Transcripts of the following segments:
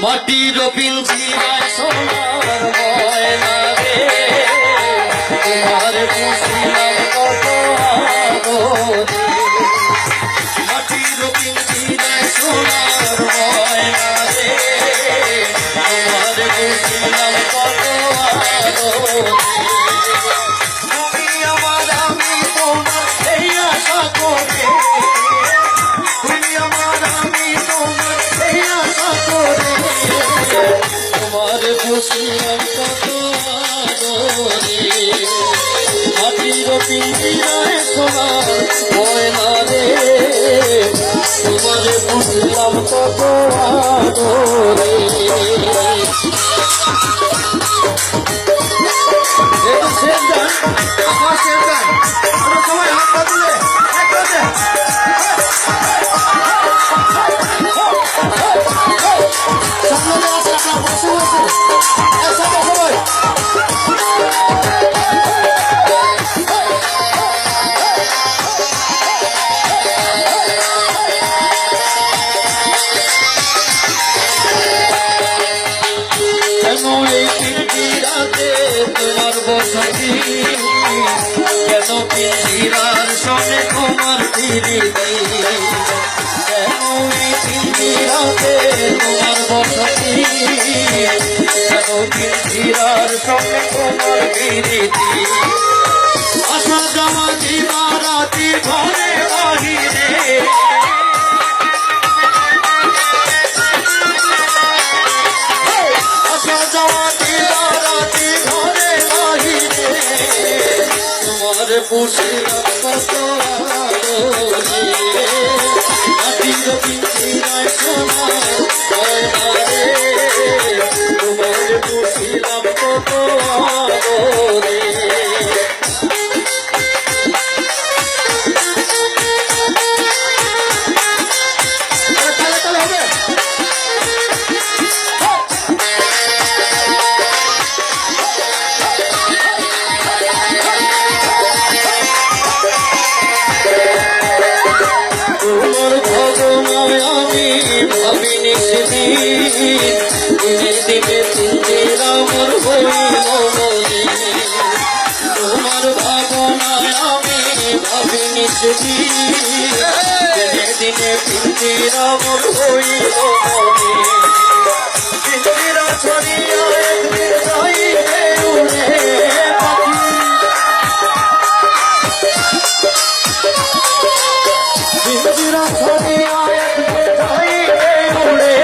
মাটির পিঞ্জিরায় সোনার ময়না রে, তোমার পুষিলাম কত আদরে। মাটির পিঞ্জিরায় সোনার ময়না রে, তোমার পুষিলাম কত আদরে। তুমি আমার আমি তোমার এই আশা করে, তুমি আমার আমি তোমার এই আশা করে, তোমার পুষিলাম কত আদরে। মাটির পিঞ্জিরায় সোনার ময়না রে, তোমার পুষিলাম কত আদরে। সবাই হাত পা তুলে সবাই কেন এই পিঞ্জিরাতে তোমার বসতি, কেন পিঞ্জিরার সঙ্গে তোমার প্রীতি, কেন এই পিঞ্জিরাতে তোমার বসতি, কেন পিঞ্জিরার সঙ্গে তোমার প্রীতি। আসা যাওয়া দিবারাতি ঘরে বাহিরে, আসা যাওয়া দিবারাতি ঘরে বাহিরে, তোমার পুষিলাম কত আদরে। মাটির পিঞ্জিরায় সোনার ময়না রে, তোমার পুষিলাম কত আদরে। তোমার ভগবান আমি ভাবিনি সেদিন, দিনে দিনে পিঞ্জিরা মোর হইল মলিন। তোমার ভাবনায় আমি ভাবিনি সেদিন, দিনে দিনে পিঞ্জিরা মোর হইল মলিন। পিঞ্জিরা ছড়িয়া একদিন যাইবে উড়ে পাখি, পিঞ্জিরা ছড়িয়া একদিন যাইবে উড়ে,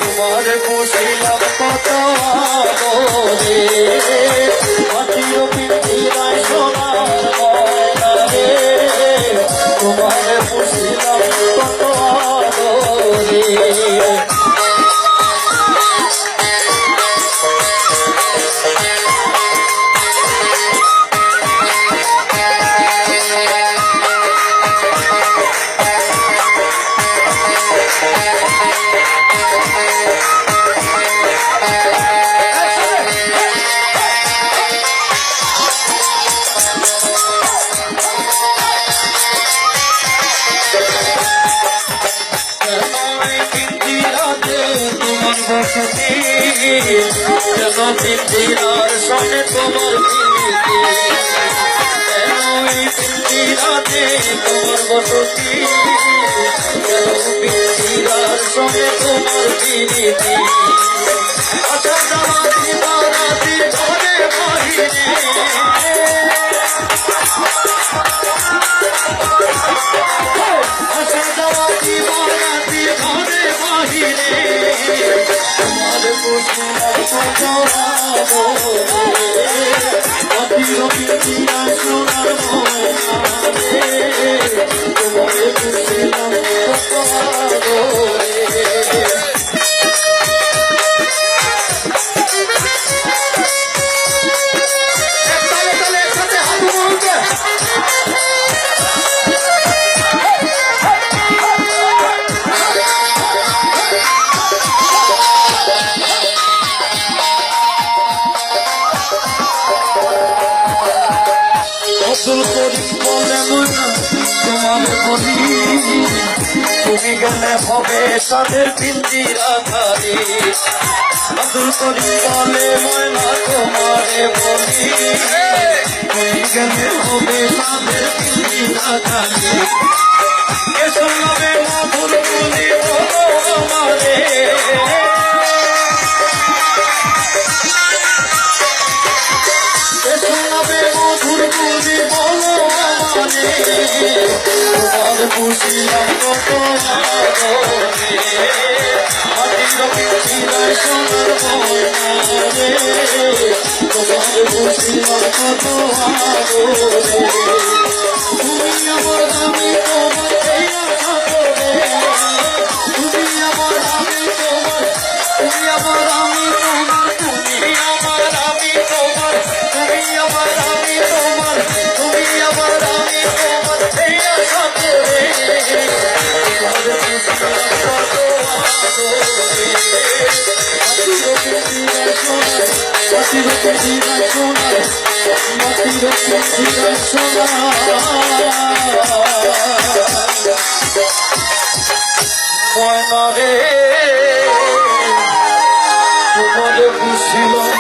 তোমার পুষিলাম কত আদরে। মাটির পিঞ্জিরায় সোনার ময়না রে, তোমার পুষিলাম কত আদরে। পিঞ্জিরাতে তোমার বসতি, কেন পিঞ্জিরার সঙ্গে তোমার প্রীতি, কেন এই পিঞ্জিরাতে তোমার বসতি, কেন পিঞ্জিরার সঙ্গে তোমার প্রীতি। আসা যাওয়া দিবারাতি ঘরে বাহিরে, আসা যাওয়া দিবারাতি ঘরে বাহিরে, তোমার পুষিলাম কত আদরে। মাটির পিঞ্জিরায় সোনার ময়না রে, তোমার পুষিলাম কত আদরে। আব্দুল করিম বলে মনা তোমার বলি, তুমি গেলে হবে তাদের পিঞ্জিরা খালি আদর করি বলে ময়না তোমারে বলি তুমি গেলে হবে তাদের পিঞ্জিরা খালি কে শোনাবে মধুর বলি বলো আমারে কে শোনাবে মধুর বলি বলো আমারে তোমার বুঝিলাম কত মাটির পিঞ্জিরায় সোনার ময়না রে তোমার বুঝিলাম কত আদরে তুমি আমার দামি তোমার এই আশা করে তুমি আমার আমি তোমার তুমি আমার আমি তোমার তুমি আমার আমি তোমার তুমি আমার আমি তোমার তুমি আমার আমি তোমার এই আশা করে তোমার বুঝিলাম কত আদরে মাটির পিঞ্জিরায় সোনার মাটির পিঞ্জিরায় সোনার মাটির পিঞ্জিরায় সোনার ময়না রে তোমার বুঝিলাম